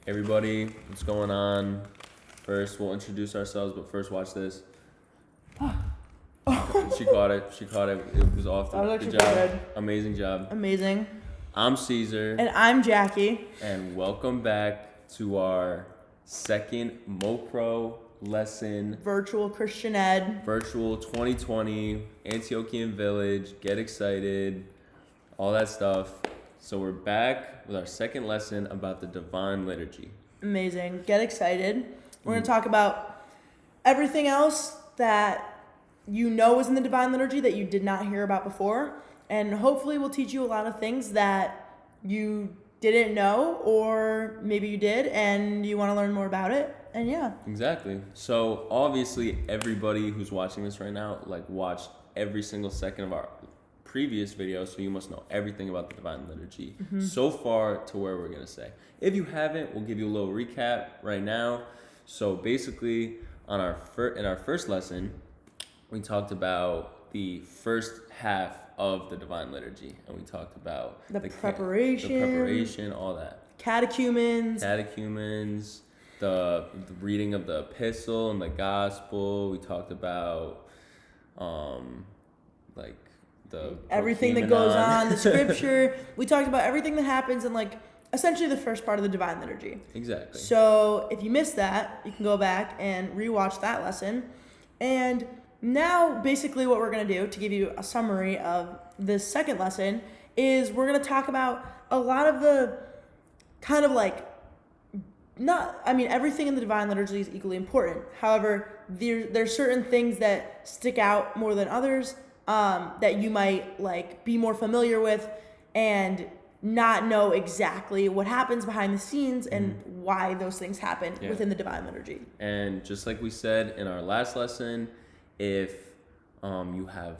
Everybody, what's going on? First, we'll introduce ourselves, but first, watch this. She caught it. It was off. Good job. Good. Amazing job. Amazing. I'm Caesar. And I'm Jackie. And welcome back to our second MoPro lesson. Virtual Christian Ed. Virtual 2020, Antiochian Village, get excited, all that stuff. So we're back with our second lesson about the Divine Liturgy. Amazing. Get excited. We're going to talk about everything else that you know is in the Divine Liturgy that you did not hear about before. And hopefully we'll teach you a lot of things that you didn't know, or maybe you did and you want to learn more about it. And yeah. Exactly. So obviously everybody who's watching this right now, watched every single second of our previous video, so you must know everything about the Divine Liturgy so far to where we're going to say. If you haven't, we'll give you a little recap right now. So basically, in our first lesson, we talked about the first half of the Divine Liturgy, and we talked about the preparation, all that. Catechumens, the reading of the epistle and the gospel. We talked about the everything that goes on, the scripture. We talked about everything that happens in essentially the first part of the Divine Liturgy. Exactly. So if you missed that, you can go back and rewatch that lesson. And now basically what we're going to do to give you a summary of this second lesson is we're going to talk about a lot of the kind of everything in the Divine Liturgy is equally important. However, there's certain things that stick out more than others that you might be more familiar with and not know exactly what happens behind the scenes and why those things happen within the Divine Liturgy. And just like we said in our last lesson, if you have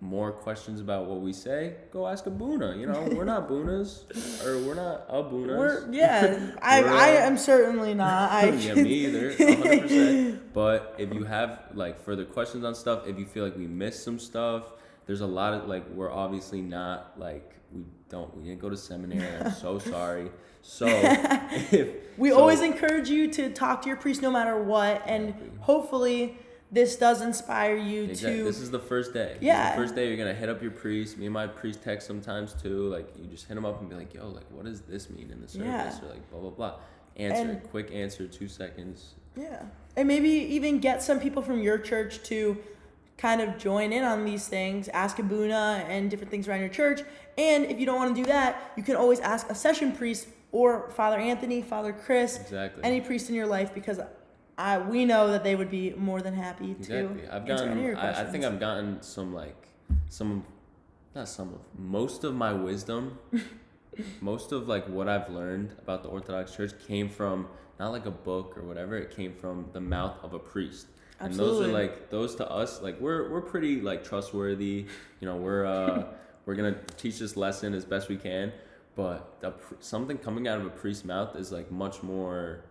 more questions about what we say, go ask a Boona. We're not Boonas, or we're not a Boonas. I am certainly not. Yeah, me either, 100%. But if you have further questions on stuff, if you feel like we missed some stuff, there's a lot of we're obviously not we didn't go to seminary. I'm so sorry. So we always encourage you to talk to your priest no matter what, and hopefully this does inspire you to... This is the first day. Yeah. This is the first day you're going to hit up your priest. Me and my priest text sometimes too. You just hit him up and be like, yo, what does this mean in the service? Yeah. Or blah, blah, blah. Answer. Quick answer, 2 seconds. Yeah. And maybe even get some people from your church to kind of join in on these things. Ask a Boona and different things around your church. And if you don't want to do that, you can always ask a session priest or Father Anthony, Father Chris. Exactly. Any priest in your life, because... we know that they would be more than happy to answer any of your questions. I think I've gotten most of my wisdom, most of what I've learned about the Orthodox Church came from not a book or whatever. It came from the mouth of a priest. Absolutely. And those are those to us, we're pretty trustworthy. We're gonna teach this lesson as best we can, but something coming out of a priest's mouth is much more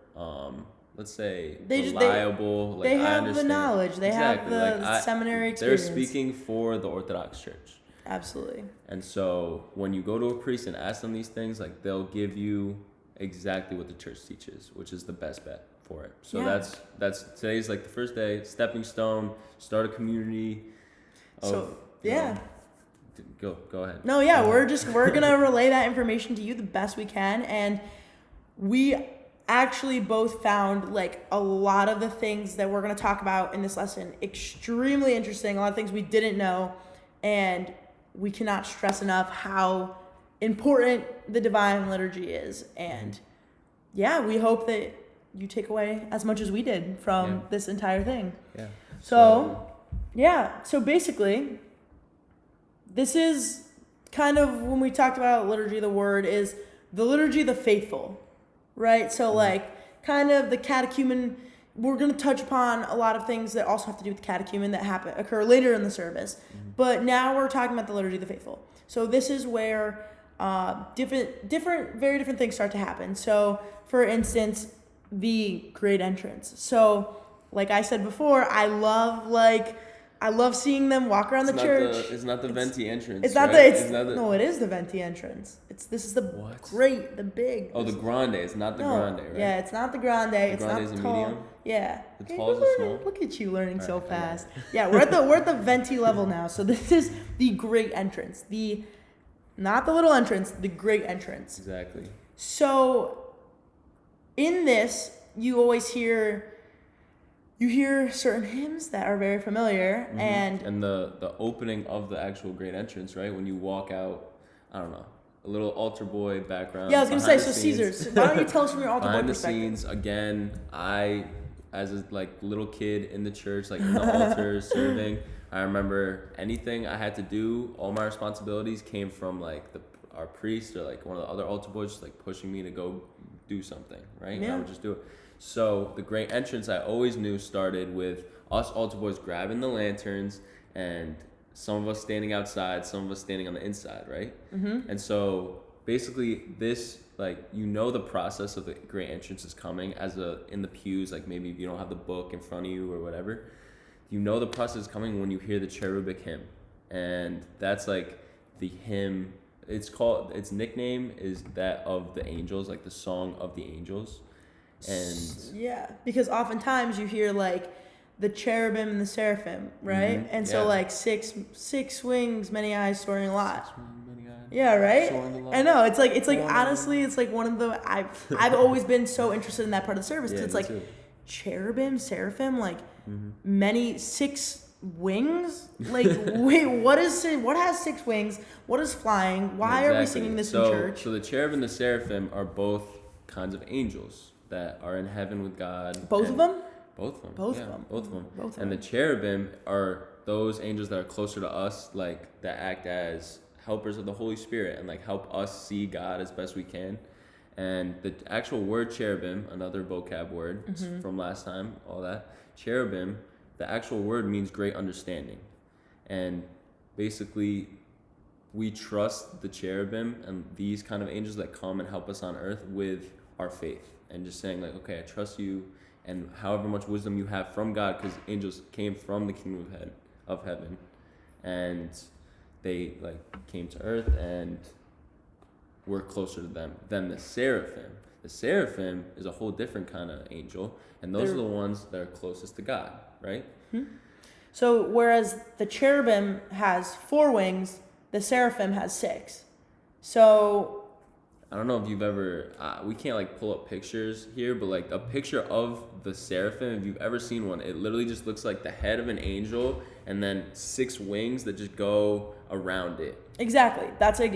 let's say reliable. They have the knowledge. They have the seminary experience. They're speaking for the Orthodox Church. Absolutely. And so when you go to a priest and ask them these things, they'll give you exactly what the church teaches, which is the best bet for it. So that's today's the first day, stepping stone, start a community. Go ahead. No, yeah, we're gonna relay that information to you the best we can, and we actually both found a lot of the things that we're going to talk about in this lesson extremely interesting, a lot of things we didn't know, and we cannot stress enough how important the Divine Liturgy is. And we hope that you take away as much as we did from this entire thing. So basically this is kind of, when we talked about liturgy, the word is the liturgy of the faithful. Right? So kind of the catechumen, we're going to touch upon a lot of things that also have to do with catechumen that occur later in the service. But now we're talking about the liturgy of the faithful. So this is where very different things start to happen. So for instance, the great entrance. So like I said before, I love I love seeing them walk around the church. It's not the venti entrance. It's not right? No, it is the venti entrance. This is the big. Oh, the grande. It's not the grande, right? Yeah, it's not the grande. It's not the tall. Medium? Yeah. The tall is the small. Look at you learning so fast. Yeah, we're at the venti level now. So this is the great entrance. Not the little entrance, the great entrance. Exactly. So in this, you always hear certain hymns that are very familiar, and the opening of the actual great entrance, right? When you walk out, I don't know, a little altar boy background. Yeah, I was gonna say, so Caesar, why don't you tell us from your altar boy perspective? Behind the scenes, again, I, as a little kid in the church, in the altar serving, I remember anything I had to do, all my responsibilities came from our priest or one of the other altar boys just pushing me to go do something, right? Yeah. And I would just do it. So the great entrance I always knew started with us altar boys grabbing the lanterns and some of us standing outside, some of us standing on the inside, right? Mm-hmm. And so basically this, the process of the great entrance is coming in the pews, maybe if you don't have the book in front of you or whatever, the process is coming when you hear the cherubic hymn. And that's the hymn, its nickname is that of the angels, the song of the angels. And yeah, because oftentimes you hear the cherubim and the seraphim, right? And so six wings, many eyes, soaring a lot. Yeah, right. I know it's honestly, it's one of the I've always been so interested in that part of the service because it's cherubim, seraphim, many 6 wings. Wait, what has 6 wings? What is flying? Why are we singing this in church? So the cherub and the seraphim are both kinds of angels that are in heaven with God. Both of them. Both of them. And the cherubim are those angels that are closer to us, that act as helpers of the Holy Spirit and help us see God as best we can. And the actual word cherubim, another vocab word from last time, all that. Cherubim, the actual word means great understanding. And basically, we trust the cherubim and these kind of angels that come and help us on earth with our faith. And just saying okay, I trust you, and however much wisdom you have from God, because angels came from the kingdom of heaven, and they came to earth, and we're closer to them than the seraphim. The seraphim is a whole different kind of angel, and those are the ones that are closest to God, right? Mm-hmm. So whereas the cherubim has 4 wings, the seraphim has 6. So I don't know if you've ever, we can't pull up pictures here, but a picture of the seraphim, if you've ever seen one, it literally just looks like the head of an angel and then 6 wings that just go around it. Exactly.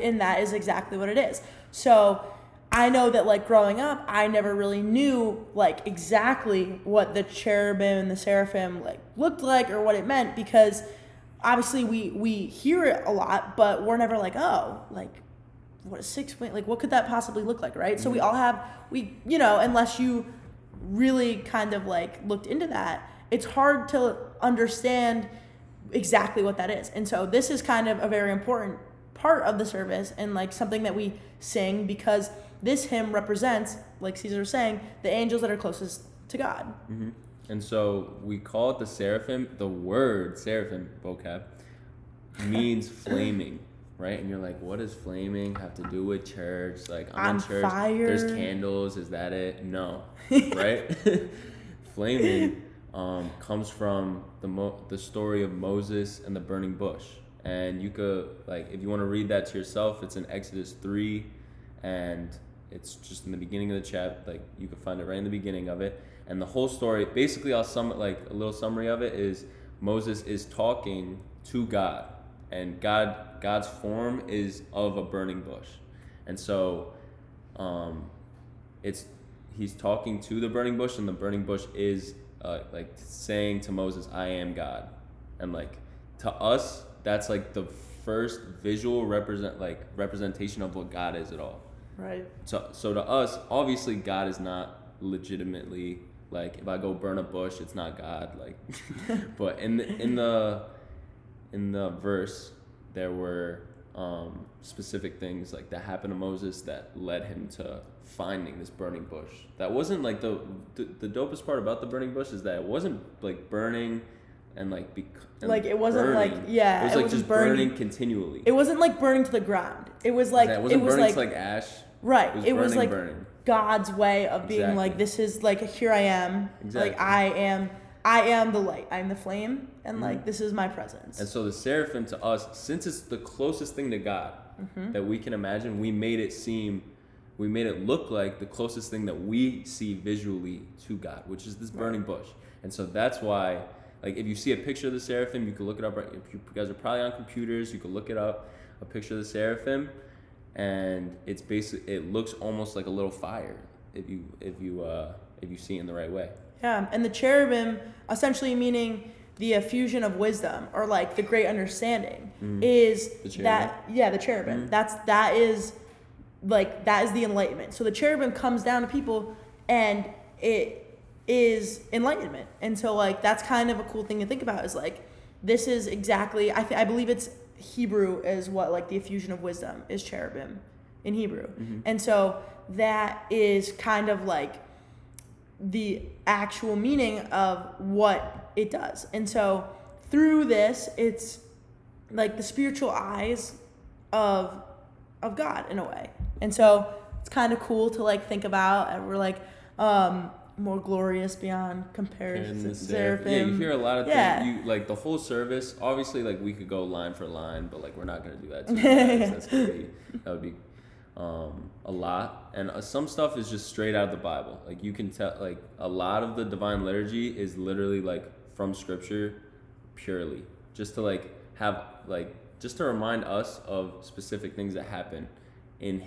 And that is exactly what it is. So I know that growing up, I never really knew exactly what the cherubim and the seraphim looked like or what it meant, because obviously we hear it a lot, but we're never what is 6 wings? What could that possibly look like, right? So we all have, unless you really kind of looked into that, it's hard to understand exactly what that is. And so this is kind of a very important part of the service and something that we sing, because this hymn represents, like Caesar was saying, the angels that are closest to God. Mm-hmm. And so we call it the seraphim. The word seraphim, vocab, means flaming. Right? And you're what does flaming have to do with church? I'm in church. Fire. There's candles. Is that it? No. Right? Flaming comes from the story of Moses and the burning bush. And you could, if you want to read that to yourself, it's in Exodus 3. And it's just in the beginning of the chapter. You can find it right in the beginning of it. And the whole story, basically, I'll sum it, a little summary of it is Moses is talking to God. And God's form is of a burning bush. And so he's talking to the burning bush, and the burning bush is saying to Moses, I am God. And to us, that's the first visual representation of what God is at all. Right. So to us, obviously God is not legitimately if I go burn a bush, it's not God. But in the verse, there were specific things that happened to Moses that led him to finding this burning bush. That wasn't the dopest part about the burning bush is that it wasn't burning and like like it wasn't burning. like it was like just burning continually. It wasn't like burning to the ground. It was like it wasn't burning to like ash. Right. It was like burning. God's way of being like, this is like, here I am. Exactly. Like I am the light. I'm the flame, and like this is my presence. And so the seraphim to us, since it's the closest thing to God that we can imagine, we made it look like the closest thing that we see visually to God, which is this burning bush. And so that's why, like, if you see a picture of the seraphim, you can look it up. Right, if you guys are probably on computers, you can look it up. A picture of the seraphim, and it's basically, it looks almost like a little fire if you see it in the right way. Yeah, and the cherubim, essentially meaning the effusion of wisdom, or like the great understanding, is the cherubim. That is the enlightenment. So the cherubim comes down to people, and it is enlightenment. And so like that's kind of a cool thing to think about, is like, this is exactly, I believe it's Hebrew is what like the effusion of wisdom is, cherubim in Hebrew. And so that is kind of like the actual meaning of what it does. And so through this, it's like the spiritual eyes of God in a way. And so it's kind of cool to like think about, and we're like more glorious beyond comparison. Seraphim. Yeah, you hear a lot of things. You like the whole service. Obviously, like we could go line for line, but like we're not gonna do that too. That would be a lot. And some stuff is just straight out of the Bible. Like you can tell, like a lot of the Divine Liturgy is literally like from Scripture, purely, just to like have like just to remind us of specific things that happen in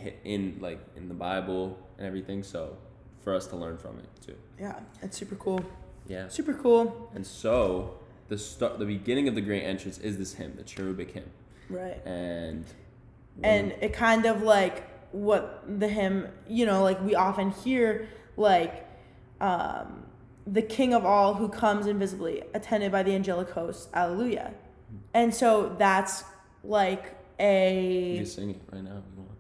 the Bible and everything. So for us to learn from it too. Yeah, it's super cool. Yeah, super cool. And so the beginning of the great entrance is this hymn, the cherubic hymn. Right. And it kind of like what the hymn, like we often hear, like the King of all who comes invisibly, attended by the angelic host, alleluia. And so that's like you can sing it right now if you want.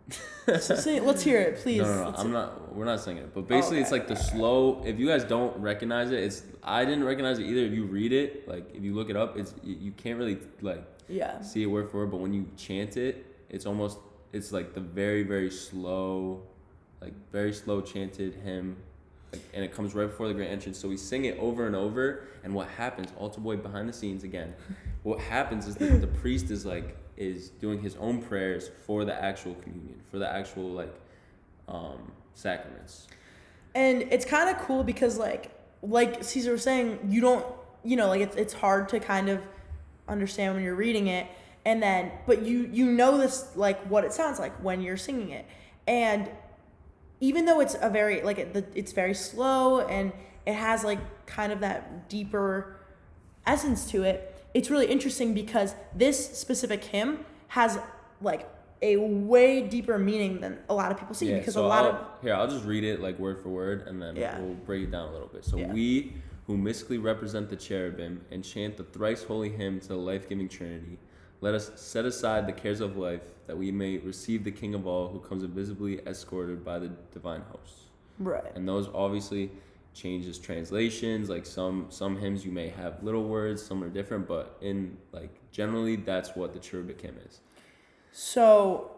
Let's hear it, please. No, we're not singing it. But basically it's like the slow, if you guys don't recognize it, I didn't recognize it either. If you read it, like if you look it up, you can't really like see it word for word, but when you chant it, it's like the very, very slow chanted hymn, like, and it comes right before the great entrance. So we sing it over and over, and what happens, altar boy behind the scenes again, what happens is that the priest is doing his own prayers for the actual communion, for the actual sacraments. And it's kind of cool because like Caesar was saying, you don't, it's hard to kind of understand when you're reading it, and then but you know this, like what it sounds like when you're singing it. And even though it's a very it's very slow and it has like kind of that deeper essence to it, it's really interesting because this specific hymn has like a way deeper meaning than a lot of people see. Because I'll just read it like word for word, and then we'll break it down a little bit. So we who mystically represent the cherubim and chant the thrice holy hymn to the life-giving Trinity, let us set aside the cares of life, that we may receive the King of all who comes invisibly escorted by the divine hosts. Right. And those obviously changes translations. Like some hymns you may have little words, some are different, but in like generally that's what the cherubic hymn is. So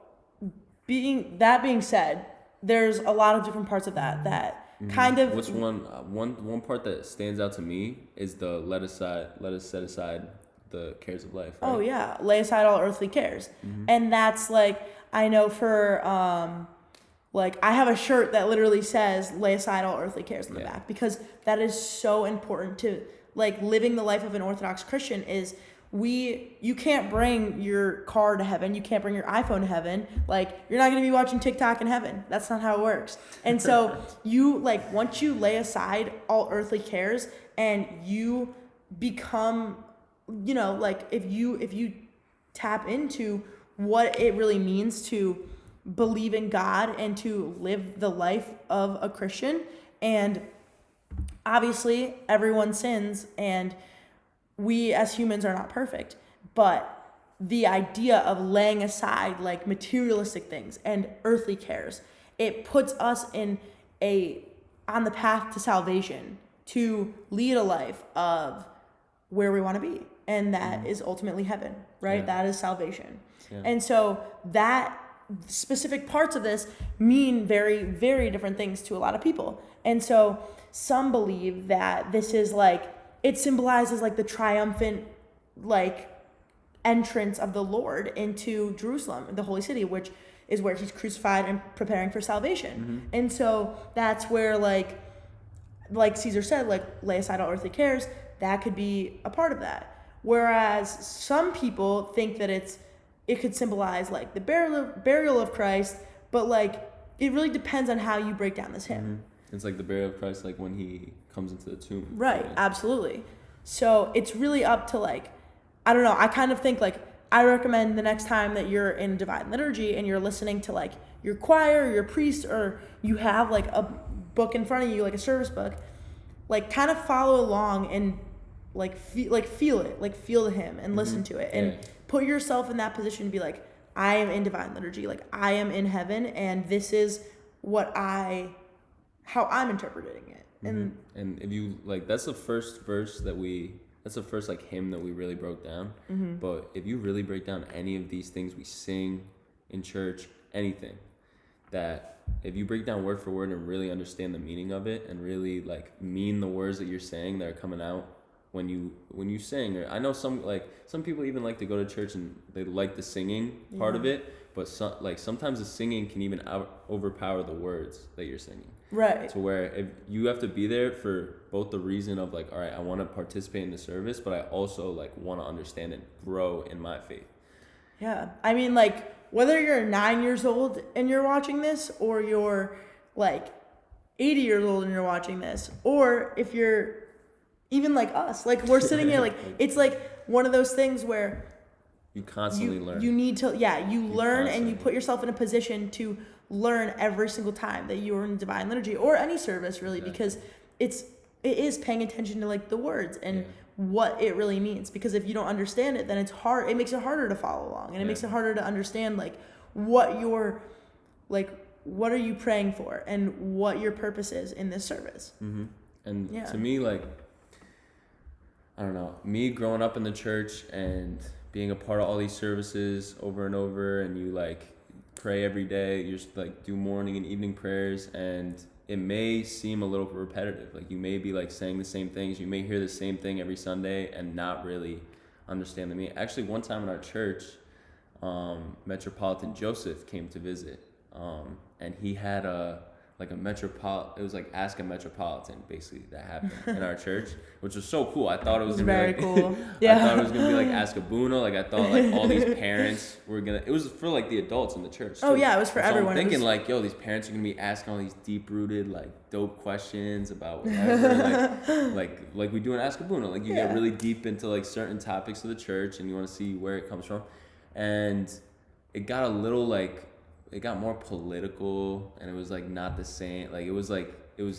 being said, there's a lot of different parts of that kind of. What's one part that stands out to me is the let us set aside the cares of life, right? Oh yeah, lay aside all earthly cares. And that's like, I know for like I have a shirt that literally says lay aside all earthly cares on the back, because that is so important to like living the life of an Orthodox Christian. Is you can't bring your car to heaven, you can't bring your iPhone to heaven, like you're not going to be watching TikTok in heaven. That's not how it works. And so you like once you lay aside all earthly cares and you become, like if you tap into what it really means to believe in God and to live the life of a Christian, and obviously everyone sins and we as humans are not perfect, but the idea of laying aside like materialistic things and earthly cares, it puts us on the path to salvation, to lead a life of where we want to be. And that is ultimately heaven, right? Yeah. That is salvation. Yeah. And so that specific parts of this mean very, very different things to a lot of people. And so some believe that this is like, it symbolizes like the triumphant, like, entrance of the Lord into Jerusalem, the holy city, which is where he's crucified and preparing for salvation. And so that's where like Caesar said, like, lay aside all earthly cares, that could be a part of that. Whereas some people think that it could symbolize like the burial of Christ, but like it really depends on how you break down this hymn. It's like the burial of Christ, like when he comes into the tomb. Right, absolutely. So it's really up to like, I don't know, I kind of think like, I recommend the next time that you're in Divine Liturgy and you're listening to like your choir or your priest, or you have like a book in front of you, like a service book, like kind of follow along and feel it, like feel the hymn and listen to it and put yourself in that position to be like, I am in Divine Liturgy, like I am in heaven, and this is how I'm interpreting it. And if you like, that's the first like hymn that we really broke down. But if you really break down any of these things we sing in church, anything, that if you break down word for word and really understand the meaning of it and really like mean the words that you're saying that are coming out when you sing, or I know some people even like to go to church and they like the singing part of it, but sometimes the singing can even overpower the words that you're singing. Right. To where if you have to be there for both the reason of like, all right, I want to participate in the service, but I also like want to understand and grow in my faith. Yeah. I mean, like, whether you're 9 years old and you're watching this, or you're like 80 years old and you're watching this, or if you're even like us, like we're sitting here, like it's like one of those things where you constantly learn. You need to, you learn and you put yourself in a position to learn every single time that you are in Divine Liturgy or any service, really, because it is paying attention to like the words and what it really means. Because if you don't understand it, then it's hard. It makes it harder to follow along, and it makes it harder to understand like what are you praying for and what your purpose is in this service. And to me, like, I don't know, me growing up in the church and being a part of all these services over and over, and you like pray every day, you just like do morning and evening prayers, and it may seem a little repetitive. Like you may be like saying the same things, you may hear the same thing every Sunday and not really understand the meaning. Actually, one time in our church, Metropolitan Joseph came to visit, and he had it was like Ask a Metropolitan, basically, that happened in our church, which was so cool. I thought it was gonna very be cool. I thought it was gonna be like Ask a Buna. Like I thought like all these parents were gonna. It was for like the adults in the church. Oh yeah, it was for everyone. I'm thinking like, yo, these parents are gonna be asking all these deep rooted like dope questions about whatever, like we do in Ask a Buna. Like you get really deep into like certain topics of the church, and you want to see where it comes from, and it got a little like. It got more political, and it was like not the same. Like it was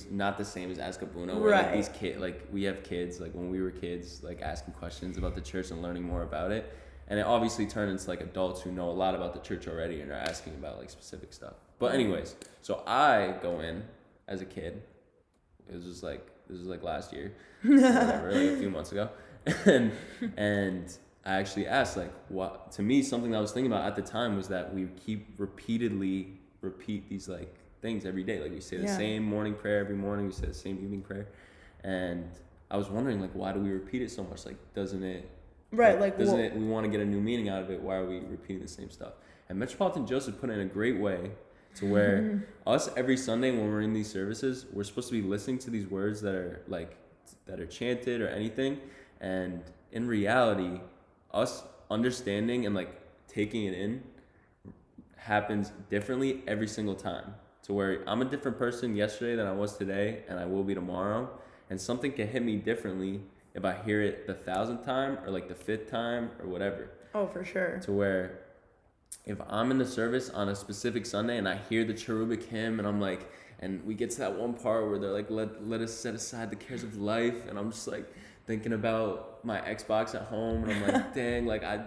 not the same as Ask a Buna, where like these kids, like we have kids, like when we were kids, like asking questions about the church and learning more about it. And it obviously turned into like adults who know a lot about the church already and are asking about like specific stuff. But anyways, so I go in as a kid. This was like last year, whatever, like a few months ago, and I actually asked, like, what, to me, something that I was thinking about at the time was that we repeat these, like, things every day. Like, we say the same morning prayer every morning. We say the same evening prayer. And I was wondering, like, why do we repeat it so much? Like, doesn't it, we want to get a new meaning out of it? Why are we repeating the same stuff? And Metropolitan Joseph put it in a great way to where us every Sunday when we're in these services, we're supposed to be listening to these words that are chanted or anything. And in reality, us understanding and like taking it in happens differently every single time, to where I'm a different person yesterday than I was today, and I will be tomorrow, and something can hit me differently if I hear it the 1,000th time or like the 5th time or whatever. Oh, for sure. To where if I'm in the service on a specific Sunday and I hear the cherubic hymn and I'm like, and we get to that one part where they're like, let us set aside the cares of life, and I'm just like, thinking about my Xbox at home, and I'm like, dang, like I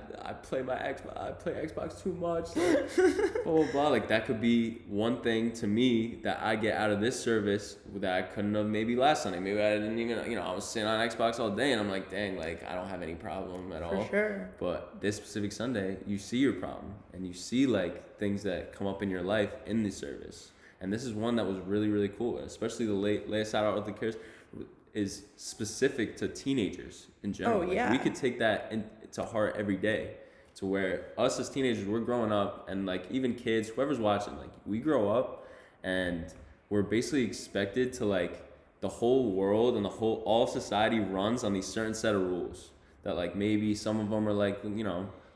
play Xbox too much, like, blah blah blah. Like that could be one thing to me that I get out of this service that I couldn't have maybe last Sunday. Maybe I didn't even, I was sitting on Xbox all day, and I'm like, dang, like I don't have any problem at all. For sure. But this specific Sunday, you see your problem, and you see like things that come up in your life in the service. And this is one that was really, really cool, especially the lay aside all earthly cares is specific to teenagers in general. Oh, yeah. Like, we could take that to heart every day, to where us as teenagers, we're growing up, and like even kids, whoever's watching, like we grow up and we're basically expected to, like, the whole world and all of society runs on these certain set of rules that, like, maybe some of them are like,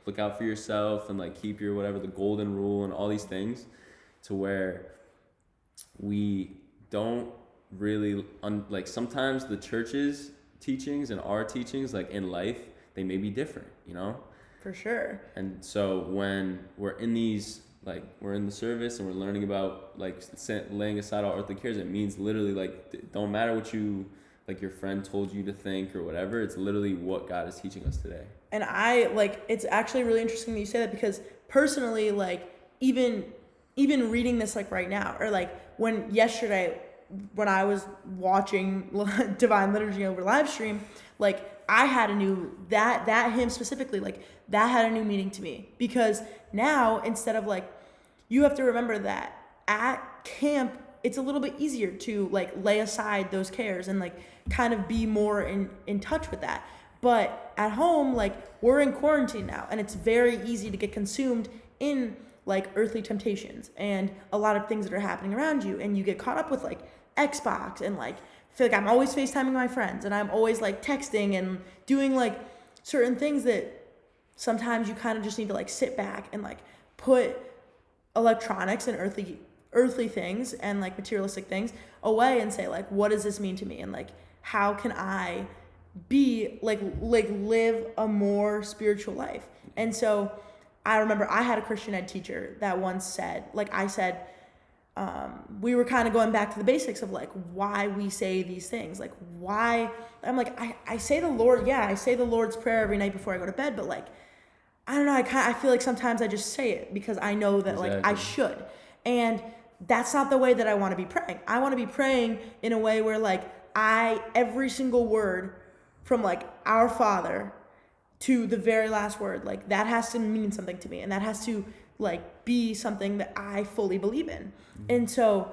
look out for yourself and like keep your whatever, the golden rule and all these things, to where we don't really like sometimes the church's teachings and our teachings, like in life, they may be different, For sure. And so when we're in these, like, we're in the service and we're learning about like laying aside all earthly cares, it means literally like it don't matter what you, like, your friend told you to think or whatever, it's literally what God is teaching us today. And it's actually really interesting that you say that, because personally, like, even reading this, like, right now, or like yesterday when I was watching Divine Liturgy over live stream, like, I had that hymn specifically, like, that had a new meaning to me, because now, instead of, like, you have to remember that at camp, it's a little bit easier to, like, lay aside those cares and, like, kind of be more in touch with that. But at home, like, we're in quarantine now, and it's very easy to get consumed in, like, earthly temptations and a lot of things that are happening around you, and you get caught up with, like, Xbox, and, like, feel like I'm always FaceTiming my friends, and I'm always, like, texting and doing, like, certain things that sometimes you kind of just need to, like, sit back and, like, put electronics and earthly things and, like, materialistic things away and say, like, what does this mean to me, and, like, how can I be like live a more spiritual life. And so I remember I had a Christian ed teacher that once said, like, I said, we were kind of going back to the basics of, like, why we say these things, like, why I'm like, I say I say the Lord's Prayer every night before I go to bed, but, like, I don't know, I feel like sometimes I just say it because I know that, exactly, like, I should, and that's not the way that I want to be praying. I want to be praying in a way where, like, every single word from, like, our Father to the very last word, like, that has to mean something to me, and that has to, like, be something that I fully believe in. Mm-hmm. And so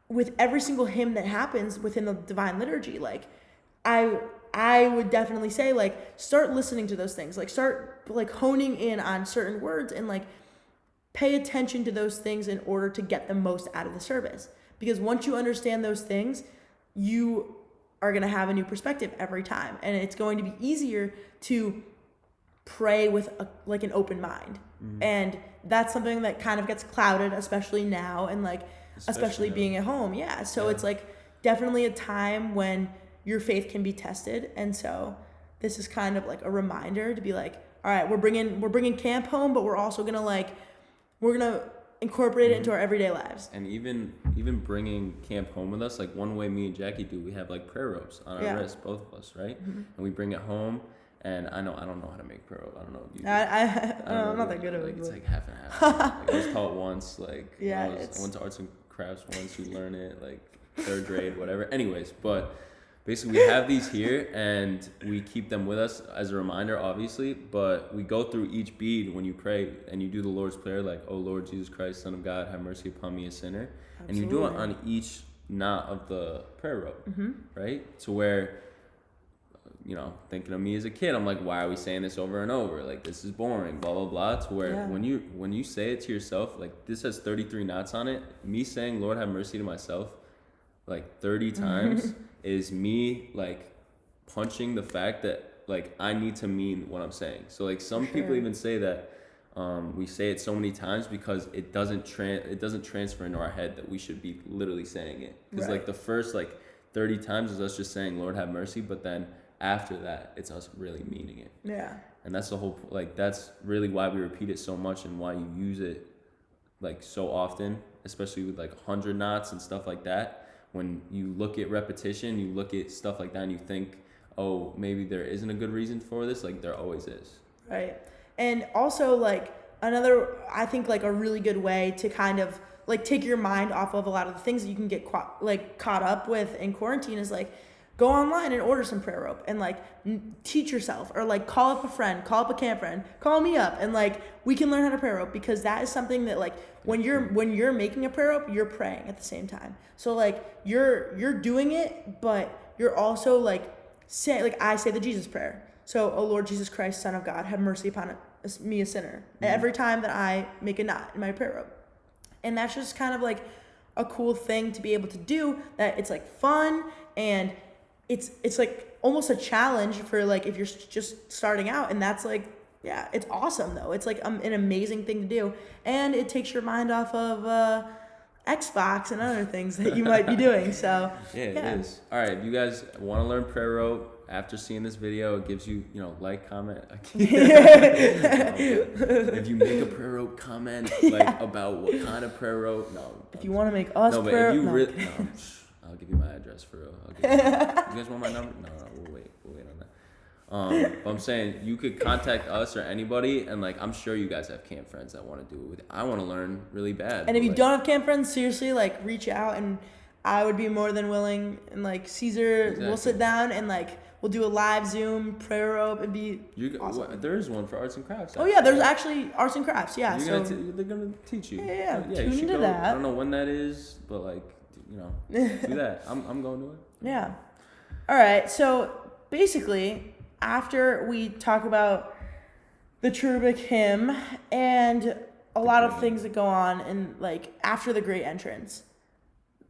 with every single hymn that happens within the Divine Liturgy, like, I would definitely say, like, start listening to those things, like, start, like, honing in on certain words and, like, pay attention to those things in order to get the most out of the service. Because once you understand those things, you are going to have a new perspective every time, and it's going to be easier to pray with an open mind. Mm-hmm. And that's something that kind of gets clouded, especially now, and, like, especially being at home. Yeah. So it's, like, definitely a time when your faith can be tested. And so this is kind of like a reminder to be like, all right, we're bringing camp home, but we're also going to, like, we're going to incorporate it into our everyday lives. And even bringing camp home with us, like, one way me and Jackie do, we have, like, prayer ropes on our wrists, both of us, right? Mm-hmm. And we bring it home, and I don't know how to make prayer rope. I don't know. I'm not that good at it. Like, it's like half and half. Like, I was taught once, like, I went to arts and crafts once, you learn it, like, 3rd grade, whatever. Anyways, but basically we have these here, and we keep them with us as a reminder, obviously, but we go through each bead when you pray, and you do the Lord's Prayer, like, "Oh Lord Jesus Christ, Son of God, have mercy upon me, a sinner." Absolutely. And you do it on each knot of the prayer rope, mm-hmm. right? To where, thinking of me as a kid, I'm like, why are we saying this over and over? Like, this is boring, blah, blah, blah. To where when you say it to yourself, like, this has 33 knots on it, me saying, "Lord, have mercy," to myself, like, 30 times is me, like, punching the fact that, like, I need to mean what I'm saying. So, like, some people even say that we say it so many times because it doesn't transfer into our head that we should be literally saying it. Because, like, the first, like, 30 times is us just saying, "Lord, have mercy," but then after that, it's us really meaning it. Yeah. And that's the whole, like, that's really why we repeat it so much and why you use it, like, so often, especially with, like, 100 knots and stuff like that. When you look at repetition, you look at stuff like that, and you think oh, maybe there isn't a good reason for this. Like there always is. Right. And also like another, I think like a really good way to kind of like take your mind off of a lot of the things that you can get caught up with in quarantine is like go online and order some prayer rope and like teach yourself, or like call up a friend, call up a camp friend, call me up, and like we can learn how to prayer rope, because that is something that like when you're making a prayer rope, you're praying at the same time. So like you're doing it, but you're also like I say the Jesus prayer. So, oh Lord Jesus Christ, Son of God, have mercy upon me, a sinner. Every time that I make a knot in my prayer rope. And that's just kind of like a cool thing to be able to do, that it's like fun, and it's like almost a challenge for like if you're just starting out, and that's like, yeah, it's awesome though. It's like an amazing thing to do, and it takes your mind off of Xbox and other things that you might be doing. So yeah, it is. All right, if you guys want to learn prayer rope, after seeing this video, it gives you, like, comment. If you make a prayer rope, comment like about what kind of prayer rope. No. If you want to make us prayer rope, I'll give you my address for real. You guys want my number? No, we'll wait on that. But I'm saying you could contact us or anybody, and like I'm sure you guys have camp friends that want to do it with. I want to learn really bad. And if you don't have camp friends, seriously, like reach out, and I would be more than willing. And like Caesar, we'll sit down and like we'll do a live Zoom prayer rope. It'd be awesome. There is one for arts and crafts. Oh yeah, there's actually arts and crafts. Yeah, they're gonna teach you. Yeah. You Tune into go. that. I don't know when that is, but like do that. I'm going to it. Yeah. All right. So basically, after we talk about the cherubic hymn and a lot of things that go on, and like after the great entrance,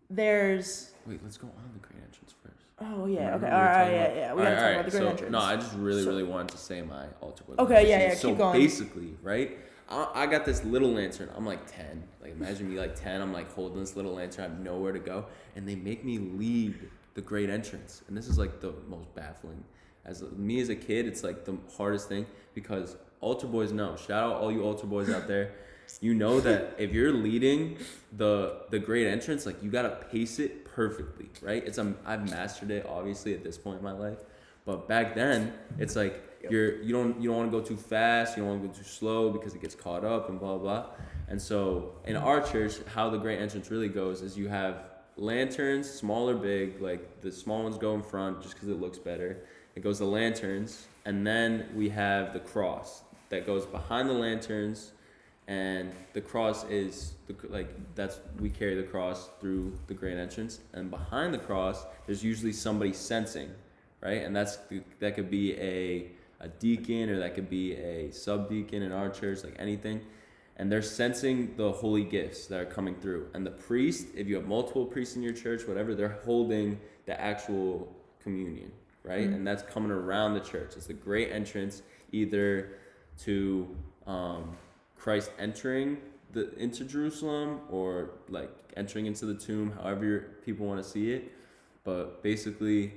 there's. Wait, let's go on the great entrance first. Oh yeah. Okay. All right. Yeah. We gotta talk about the great entrance. No, I just really wanted to say my altar boy. Okay. Yeah. So keep going. Basically, right? I got this little lantern. I'm like 10. Like imagine me like 10. I'm like holding this little lantern. I have nowhere to go, and they make me lead the great entrance. And this is like the most baffling. As a kid, it's like the hardest thing, because altar boys know. Shout out all you altar boys out there. You know that if you're leading the great entrance, like you gotta pace it perfectly, right? I've mastered it obviously at this point in my life, but back then it's like you don't want to go too fast, you don't want to go too slow because it gets caught up and blah blah. And so in our church, how the great entrance really goes is you have lanterns, small or big. Like the small ones go in front just because it looks better. It goes the lanterns, and then we have the cross that goes behind the lanterns. And the cross is we carry the cross through the great entrance, and behind the cross there's usually somebody sensing, right? And that could be a deacon, or that could be a subdeacon in our church, like anything, and they're sensing the holy gifts that are coming through. And the priest, if you have multiple priests in your church, whatever, they're holding the actual communion, right? Mm-hmm. And that's coming around the church. It's the great entrance, either to Christ entering into Jerusalem, or like entering into the tomb, however people want to see it. But basically,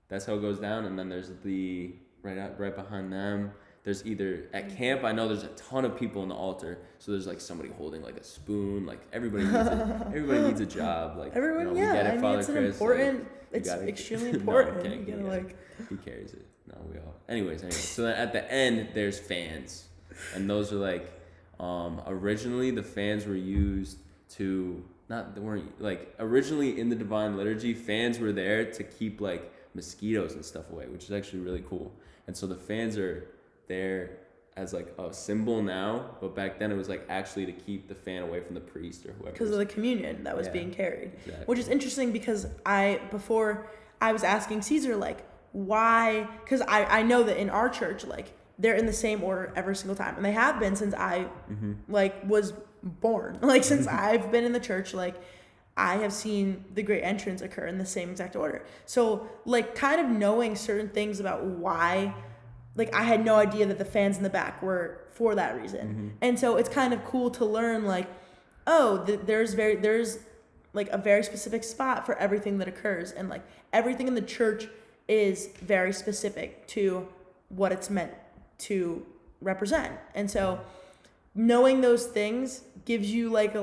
that's how it goes down. And then there's the right behind them. There's either at camp, I know there's a ton of people in the altar, so there's like somebody holding like a spoon. Like everybody needs a job. Like everyone, we get it, Father it's Chris, an important. It's extremely important. He carries it. No, we all. Anyways. So then at the end, there's fans, and those are like. Originally the fans were used to originally in the Divine Liturgy, fans were there to keep like mosquitoes and stuff away, which is actually really cool. And so the fans are there as like a symbol now, but back then it was like actually to keep the fan away from the priest or whoever. Because of the communion that was being carried. Exactly. Which is interesting, because before I was asking Caesar like why, because I know that in our church like they're in the same order every single time, and they have been since I was born. Like since I've been in the church, like I have seen the great entrance occur in the same exact order. So like kind of knowing certain things about why, like I had no idea that the fans in the back were for that reason. And so it's kind of cool to learn like, there's like a very specific spot for everything that occurs, and like everything in the church is very specific to what it's meant to represent. And so knowing those things gives you like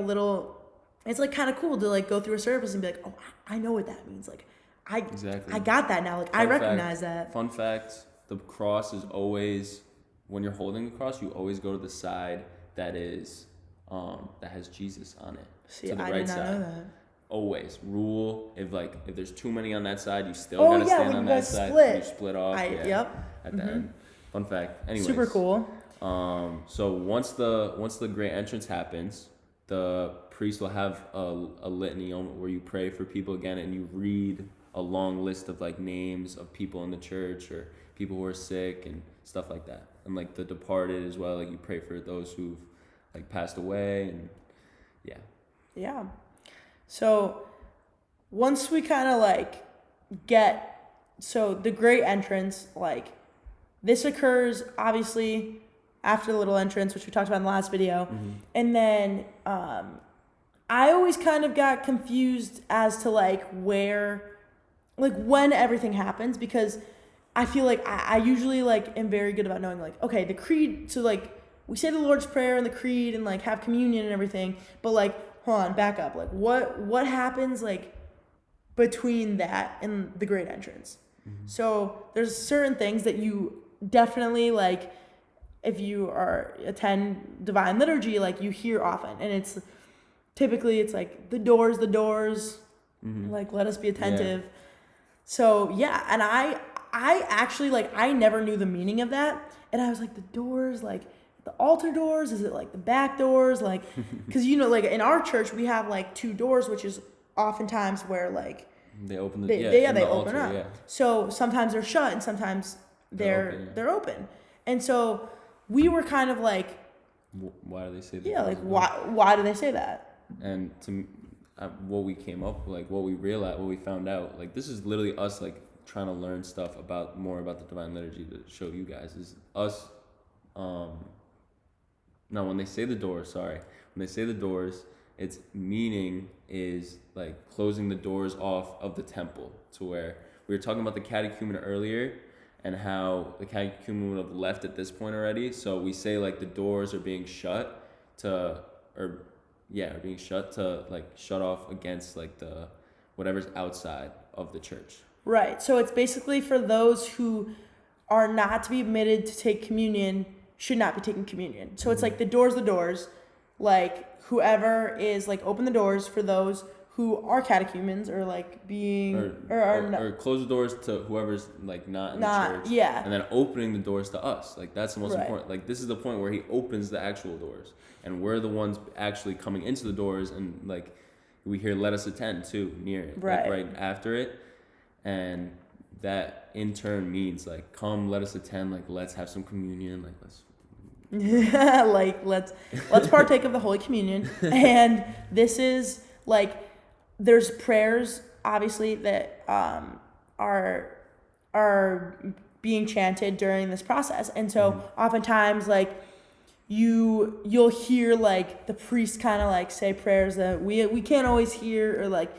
it's like kind of cool to like go through a service and be like, oh, I know what that means. Like Exactly. I got that now. Like, I recognize that. Fun fact, the cross is always, when you're holding the cross, you always go to the side that is, that has Jesus on it. See, to the I right did not side. know that. Always. Rule, if there's too many on that side, you still gotta stand on that side. Split. You split off. Yep. At the end. Fun fact. Anyways. Super cool. So once the great entrance happens, the priest will have a litany where you pray for people again, and you read a long list of like names of people in the church or people who are sick and stuff like that, and like the departed as well. Like you pray for those who've like passed away, and yeah. So once we kind of like so the great entrance, like this occurs obviously after the little entrance, which we talked about in the last video. And then I always kind of got confused as to like when everything happens, because I feel like I usually like am very good about knowing like, okay, the creed, so like we say the Lord's Prayer and the creed and like have communion and everything, but like, hold on, back up. Like what happens like between that and the great entrance? So there's certain things that you definitely like, if you attend Divine Liturgy, like you hear often, and it's typically like the doors, like let us be attentive. Yeah. So yeah, and I actually like I never knew the meaning of that, and I was like, the doors, like the altar doors, is it like the back doors, like because like in our church we have like 2 doors, which is oftentimes where like they open they open altar, up. Yeah. So sometimes they're shut and sometimes they're open. And so we were kind of like, why do they say that? Yeah, like why do they say that? And to what we came up, like what we realized, what we found out, like this is literally us like trying to learn stuff more about the Divine Liturgy to show you guys, is us. No, when they say the doors, its meaning is like closing the doors off of the temple, to where we were talking about the catechumen earlier and how the catechumen would have left at this point already. So we say like the doors are being shut to like shut off against like the whatever's outside of the church. Right. So it's basically for those who are not to be admitted to take communion, should not be taking communion. So it's like the doors, like whoever is like open the doors for those who are catechumens or like being or close the doors to whoever's like not in the church. Yeah. And then opening the doors to us. Like that's the most important. Like this is the point where he opens the actual doors, and we're the ones actually coming into the doors, and like we hear "Let us attend" too near it, like right after it, and that in turn means like come, let us attend, like let's have some communion, like let's. Like let's partake of the Holy Communion. And this is like there's prayers obviously that are being chanted during this process, and so oftentimes like you'll hear like the priest kind of like say prayers that we can't always hear,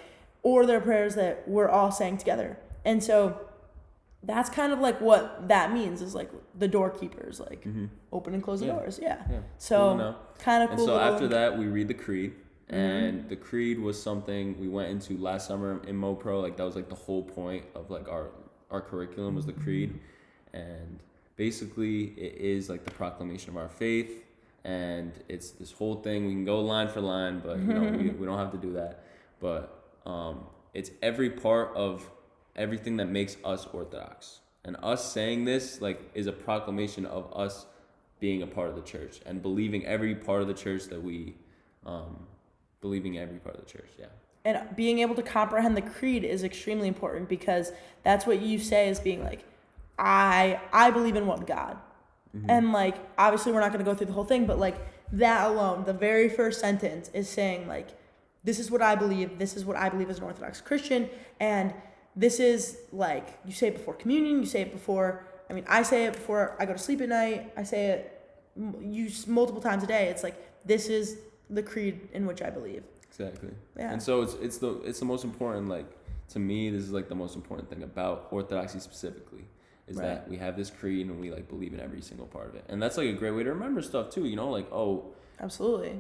or they're prayers that we're all saying together. And so that's kind of like what that means, is like the doorkeepers like open and close the doors. Yeah. So kind of cool. And so after that we read the creed, and the creed was something we went into last summer in MoPro. Like that was like the whole point of like our curriculum was the creed, and basically it is like the proclamation of our faith, and it's this whole thing. We can go line for line, but we don't have to do that. But it's every part of everything that makes us Orthodox, and us saying this like is a proclamation of us being a part of the church and believing every part of the church that we yeah. And being able to comprehend the creed is extremely important, because that's what you say as being like, I believe in one God. And like obviously we're not going to go through the whole thing, but like that alone, the very first sentence is saying like, this is what I believe as an Orthodox Christian. And this is like, you say it before communion, you say it before, I say it before I go to sleep at night, I say it multiple times a day. It's like, this is the creed in which I believe. Exactly. Yeah. And so it's the most important, like, to me, this is like the most important thing about Orthodoxy specifically, is that we have this creed and we like believe in every single part of it. And that's like a great way to remember stuff too, like, oh, absolutely.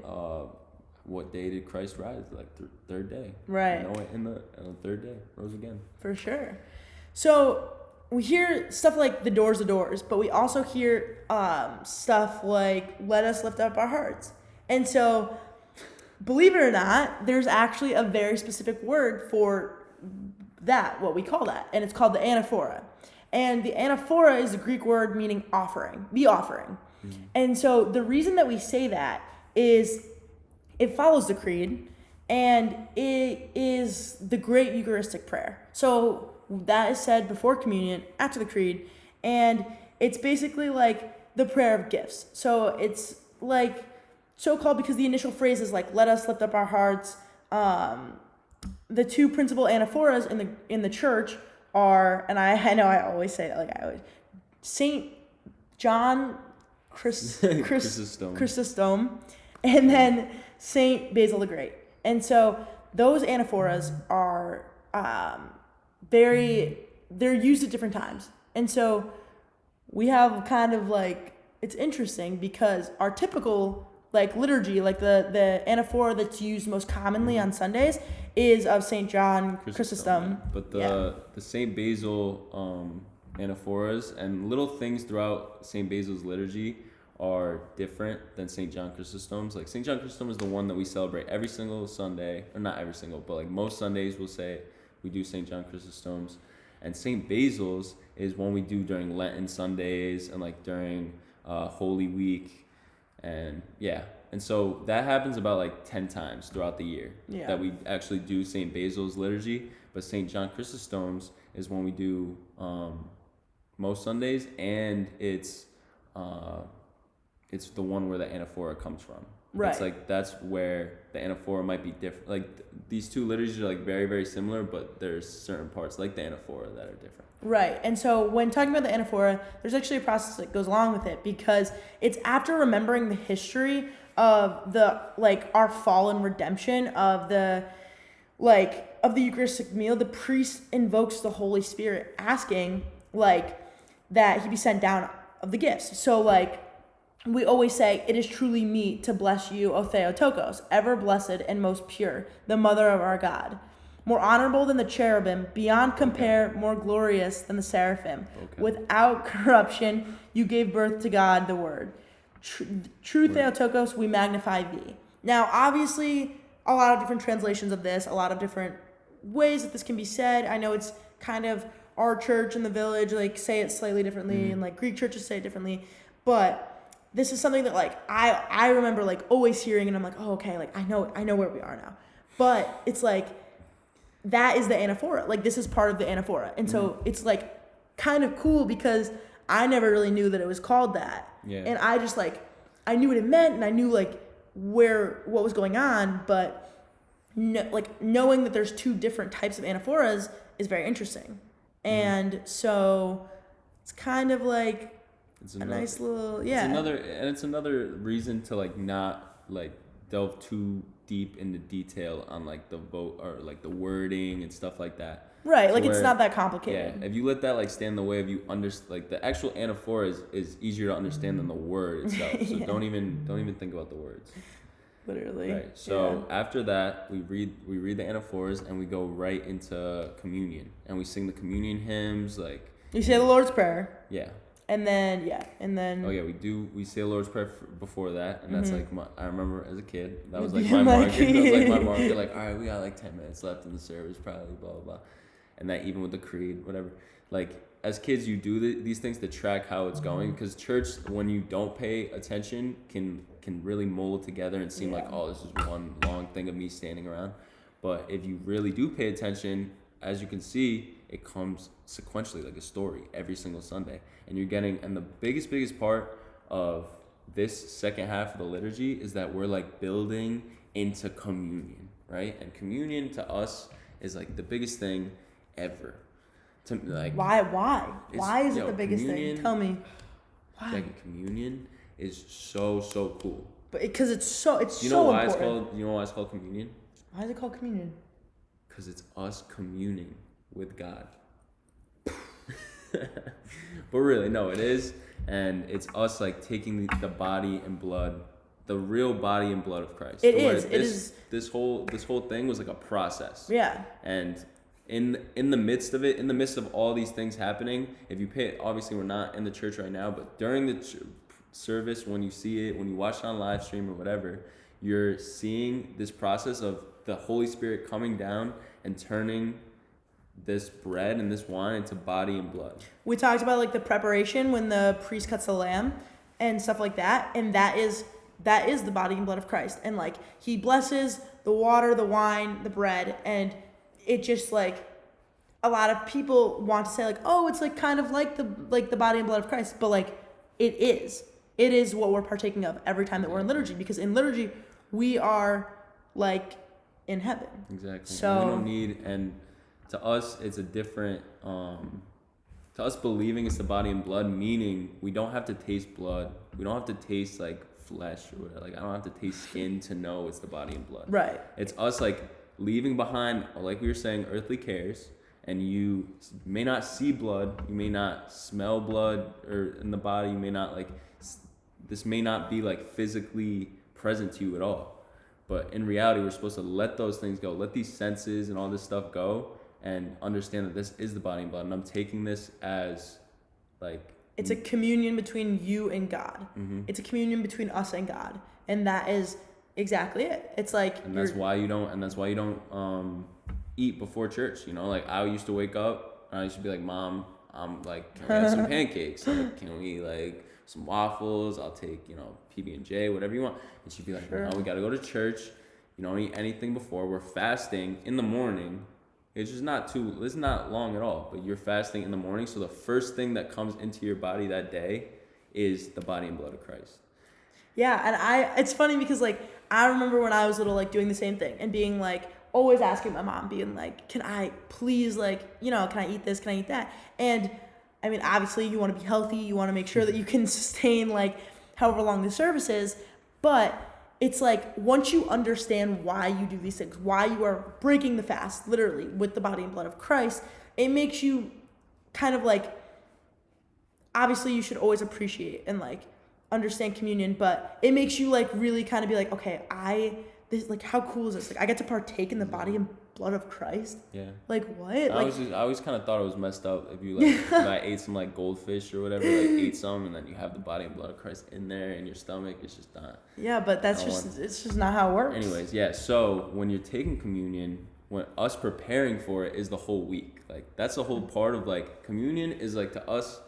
what day did Christ rise? Like third day. Right. In the third day, rose again. For sure. So we hear stuff like the doors, but we also hear stuff like let us lift up our hearts. And so, believe it or not, there's actually a very specific word for that, what we call that, and it's called the anaphora. And the anaphora is a Greek word meaning offering, the offering. Mm-hmm. And so the reason that we say that is it follows the creed, and it is the great Eucharistic prayer. So that is said before communion, after the creed, and it's basically like the prayer of gifts. So it's like so called because the initial phrase is like, let us lift up our hearts. The two principal anaphoras in the church are, and I know I always say that, like I always, Saint John Chrysostom, and then Saint Basil the Great. And so those anaphoras are they're used at different times. And so we have kind of like, it's interesting because our typical like liturgy, like the anaphora that's used most commonly on Sundays is of St. John Chrysostom. But the St. Basil anaphoras and little things throughout St. Basil's liturgy are different than St. John Chrysostom's. Like St. John Chrysostom is the one that we celebrate every single Sunday, or not every single, but like most Sundays we'll say we do St. John Chrysostom's. And St. Basil's is one we do during Lenten Sundays and like during Holy Week. And so that happens about like 10 times throughout the year that we actually do St. Basil's liturgy. But St. John Chrysostom's is one we do most Sundays, and it's the one where the anaphora comes from. Right. It's like that's where the anaphora might be different. Like these two liturgies are like very, very similar, but there's certain parts like the anaphora that are different. Right. And so when talking about the anaphora, there's actually a process that goes along with it because it's after remembering the history of the like our fallen redemption of the Eucharistic meal, the priest invokes the Holy Spirit asking like that he be sent down of the gifts. So like we always say, it is truly meet to bless you, O Theotokos, ever blessed and most pure, the mother of our God. More honorable than the cherubim, beyond compare, more glorious than the seraphim. Okay. Without corruption, you gave birth to God, the Word. True Theotokos, we magnify thee. Now, obviously, a lot of different translations of this, a lot of different ways that this can be said. I know it's kind of our church in the village, like, say it slightly differently, and, like, Greek churches say it differently. But this is something that, like, I remember, like, always hearing, and I'm like, oh, okay, like, I know where we are now. But it's, like, that is the anaphora. Like, this is part of the anaphora. And so it's, like, kind of cool because I never really knew that it was called that. Yeah. And I just, like, I knew what it meant, and I knew, like, what was going on, but, knowing that there's two different types of anaphoras is very interesting. And so it's kind of, like, it's a nice little, It's another reason to, like, not, like, delve too deep into detail on, like, the vote or, like, the wording and stuff like that. Right, like, it's not that complicated. Yeah, if you let that, like, stand in the way of you like, the actual anaphora is easier to understand than the word itself. So don't even think about the words. Literally. Right. So after that, we read the anaphoras and we go right into communion and we sing the communion hymns, like. You say the Lord's Prayer. Yeah. And then. Oh yeah, we say the Lord's Prayer before that, and that's like I remember as a kid, that was like my marker. That was like my marker. Like, all right, we got like 10 minutes left in the service, probably, blah blah blah, and that even with the creed, whatever. Like as kids, you do these things to track how it's going, because church, when you don't pay attention, can really mold together and seem like, oh, this is one long thing of me standing around. But if you really do pay attention, as you can see, it comes sequentially like a story every single Sunday. And the biggest part of this second half of the liturgy is that we're like building into communion, right? And communion to us is like the biggest thing ever. To like, why is it the biggest thing? Tell me. Why? Like, communion is so cool. But because it's so important. You know why it's called communion? Why is it called communion? Because it's us communing with God. But really, no, it is. And it's us like taking the body and blood, the real body and blood of Christ. It is. This whole thing was like a process. Yeah. And in the midst of it, in the midst of all these things happening, if you pay, obviously we're not in the church right now, but during the service, when you see it, when you watch it on live stream or whatever, you're seeing this process of the Holy Spirit coming down and turning this bread and this wine into body and blood. We talked about like the preparation when the priest cuts the lamb and stuff like that, and that is the body and blood of Christ. And like he blesses the water, the wine, the bread, and it just like a lot of people want to say like, oh, it's like kind of like the body and blood of Christ, but like it is what we're partaking of every time that we're in liturgy, because in liturgy we are like in heaven. Exactly. So we don't need, and to us it's a different to us believing it's the body and blood, meaning we don't have to taste blood, we don't have to taste like flesh or whatever. Like I don't have to taste skin to know it's the body and blood. Right. It's us like leaving behind, like we were saying, earthly cares, and you may not see blood, you may not smell blood or in the body, you may not like, this may not be like physically present to you at all. But in reality, we're supposed to let those things go, let these senses and all this stuff go, and understand that this is the body and blood. And I'm taking this as like, it's a communion between you and God. Mm-hmm. It's a communion between us and God. And that is exactly it. It's like, and that's why you don't eat before church. You know, like I used to wake up and I used to be like, Mom, I'm like, can we have some pancakes? Like, can we like some waffles? I'll take, PB&J, whatever you want. And she'd be like, sure. No, we got to go to church. You don't eat anything before. We're fasting in the morning. It's not long at all, but you're fasting in the morning. So the first thing that comes into your body that day is the body and blood of Christ. Yeah. And it's funny because like, I remember when I was little, like doing the same thing and being like, always asking my mom, being like, can I please like, can I eat this? Can I eat that? And I mean, obviously you want to be healthy. You want to make sure that you can sustain like however long the service is. But it's like, once you understand why you do these things, why you are breaking the fast, literally with the body and blood of Christ, it makes you kind of like, obviously you should always appreciate and like understand communion, but it makes you like really kind of be like, okay, like how cool is this? Like I get to partake in the body and blood of Christ. Yeah. Like what? I always kind of thought it was messed up if you like if I ate some like goldfish or whatever, like ate some and then you have the body and blood of Christ in there in your stomach. It's just not. Yeah, but it's just not how it works. Anyways, yeah. So when you're taking communion, when us preparing for it is the whole week. Like that's the whole part of like communion is like to us,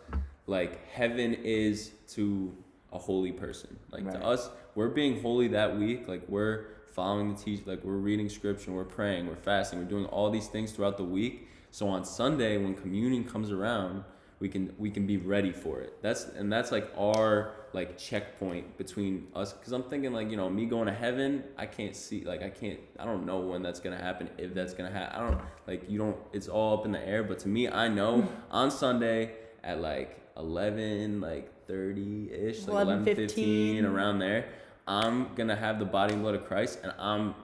like heaven is to a holy person. Like right. To us, we're being holy that week. Like we're following the teach, like we're reading scripture, we're praying, we're fasting, we're doing all these things throughout the week. So on Sunday when communion comes around, we can be ready for it. That's like our like checkpoint between us, because I'm thinking like, me going to heaven, I don't know when that's gonna happen, if that's gonna happen. It's all up in the air. But to me, I know on Sunday at like 11:30ish, like 11:15 around there, I'm gonna have the body and blood of Christ, and I'm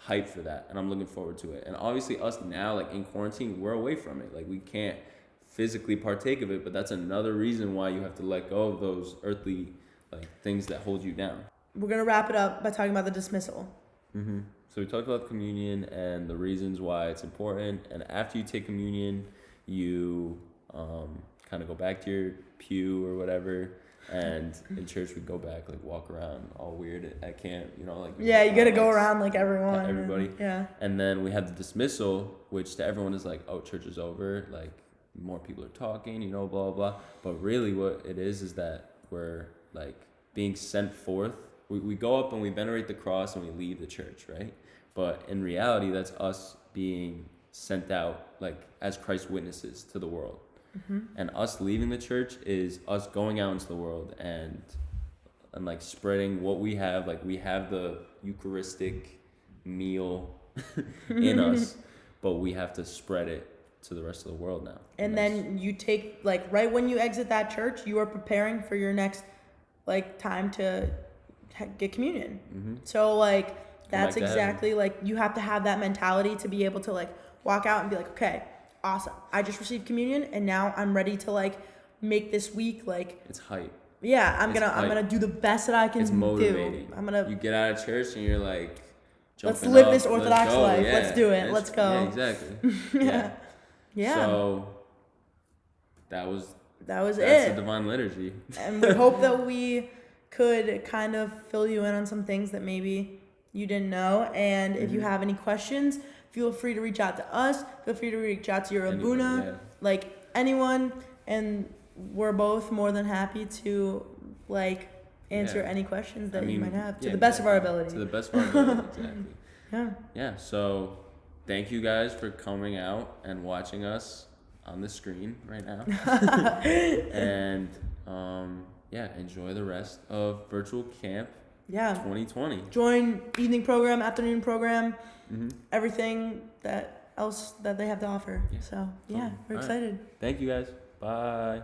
hyped for that, and I'm looking forward to it. And obviously us now, like in quarantine, we're away from it. Like we can't physically partake of it, but that's another reason why you have to let go of those earthly like things that hold you down. We're gonna wrap it up by talking about the dismissal. Mm-hmm. So we talked about communion and the reasons why it's important. And after you take communion, you kind of go back to your pew or whatever. And in church we go back, like walk around all weird at camp, like yeah, you gotta go around like everybody. Yeah. And then we have the dismissal, which to everyone is like, oh, church is over, like more people are talking, blah blah blah. But really what it is that we're like being sent forth. We go up and we venerate the cross and we leave the church, right? But in reality that's us being sent out like as Christ's witnesses to the world. Mm-hmm. And us leaving the church is us going out into the world and like spreading what we have. Like we have the Eucharistic meal in us, but we have to spread it to the rest of the world now. And then you take like right when you exit that church, you are preparing for your next like time to get communion. Mm-hmm. So like that's exactly like you have to have that mentality to be able to like walk out and be like, okay, awesome, I just received communion and now I'm ready to like make this week like it's hype. I'm gonna do the best that I can. It's motivating. do. You get out of church and you're like, let's live this up, Orthodox life. Yeah. Let's do it. Let's go. Yeah, exactly. Yeah. So that was that's the Divine Liturgy. And we hope that we could kind of fill you in on some things that maybe you didn't know. And if you have any questions, feel free to reach out to us. Feel free to reach out to your Abuna, like anyone. And we're both more than happy to like answer any questions that you might have to the best of our ability. To the best of our ability, exactly. Yeah. Yeah. So thank you guys for coming out and watching us on the screen right now. And enjoy the rest of virtual camp 2020. Join evening program, afternoon program, everything that else that they have to offer. So we're excited. Thank you guys. Bye.